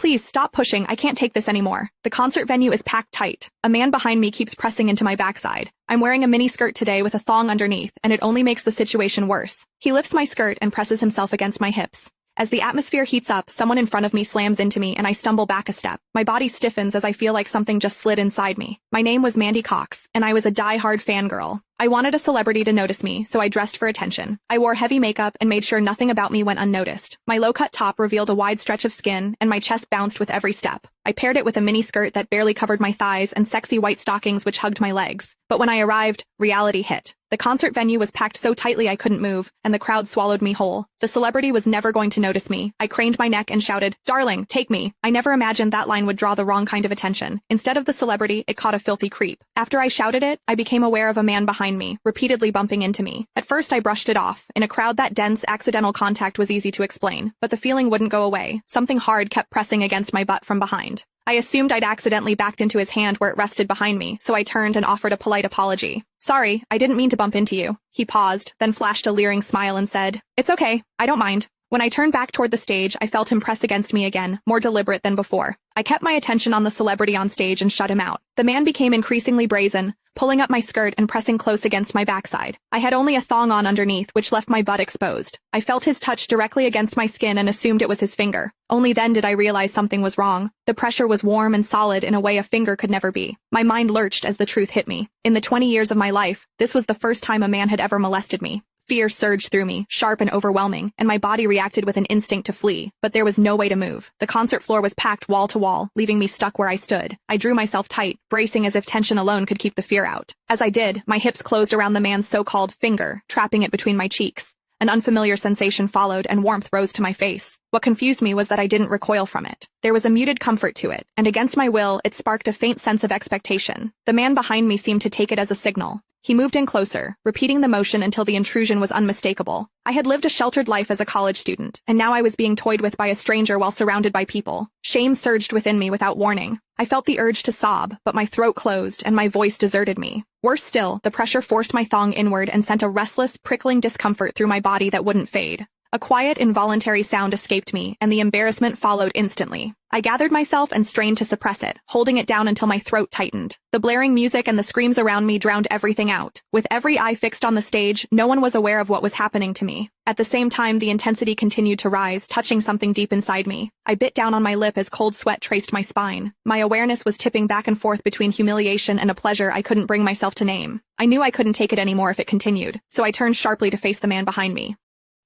Please stop pushing, I can't take this anymore. The concert venue is packed tight. A man behind me keeps pressing into my backside. I'm wearing a mini skirt today with a thong underneath, and it only makes the situation worse. He lifts my skirt and presses himself against my hips. As the atmosphere heats up, someone in front of me slams into me and I stumble back a step. My body stiffens as I feel like something just slid inside me. My name was Mandy Cox, and I was a die-hard fangirl. I wanted a celebrity to notice me, so I dressed for attention. I wore heavy makeup and made sure nothing about me went unnoticed. My low-cut top revealed a wide stretch of skin, and my chest bounced with every step. I paired it with a mini skirt that barely covered my thighs and sexy white stockings which hugged my legs. But when I arrived, reality hit. The concert venue was packed so tightly I couldn't move, and the crowd swallowed me whole. The celebrity was never going to notice me. I craned my neck and shouted, "Darling, take me." I never imagined that line would draw the wrong kind of attention. Instead of the celebrity, it caught a filthy creep. After I shouted it, I became aware of a man behind me, repeatedly bumping into me. At first I brushed it off. In a crowd that dense, accidental contact was easy to explain, but the feeling wouldn't go away. Something hard kept pressing against my butt from behind. I assumed I'd accidentally backed into his hand where it rested behind me, so I turned and offered a polite apology. "Sorry, I didn't mean to bump into you." He paused, then flashed a leering smile and said, "It's okay, I don't mind." When I turned back toward the stage, I felt him press against me again, more deliberate than before. I kept my attention on the celebrity on stage and shut him out. The man became increasingly brazen, pulling up my skirt and pressing close against my backside. I had only a thong on underneath, which left my butt exposed. I felt his touch directly against my skin and assumed it was his finger. Only then did I realize something was wrong. The pressure was warm and solid in a way a finger could never be. My mind lurched as the truth hit me. In the 20 years of my life, this was the first time a man had ever molested me. Fear surged through me, sharp and overwhelming, and my body reacted with an instinct to flee, but there was no way to move. The concert floor was packed wall to wall, leaving me stuck where I stood. I drew myself tight, bracing as if tension alone could keep the fear out. As I did, my hips closed around the man's so-called finger, trapping it between my cheeks. An unfamiliar sensation followed, and warmth rose to my face. What confused me was that I didn't recoil from it. There was a muted comfort to it, and against my will, it sparked a faint sense of expectation. The man behind me seemed to take it as a signal. He moved in closer, repeating the motion until the intrusion was unmistakable. I had lived a sheltered life as a college student, and now I was being toyed with by a stranger while surrounded by people. Shame surged within me without warning. I felt the urge to sob, but my throat closed and my voice deserted me. Worse still, the pressure forced my thong inward and sent a restless, prickling discomfort through my body that wouldn't fade. A quiet, involuntary sound escaped me, and the embarrassment followed instantly. I gathered myself and strained to suppress it, holding it down until my throat tightened. The blaring music and the screams around me drowned everything out. With every eye fixed on the stage, no one was aware of what was happening to me. At the same time, the intensity continued to rise, touching something deep inside me. I bit down on my lip as cold sweat traced my spine. My awareness was tipping back and forth between humiliation and a pleasure I couldn't bring myself to name. I knew I couldn't take it anymore if it continued, so I turned sharply to face the man behind me.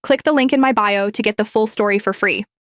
Click the link in my bio to get the full story for free.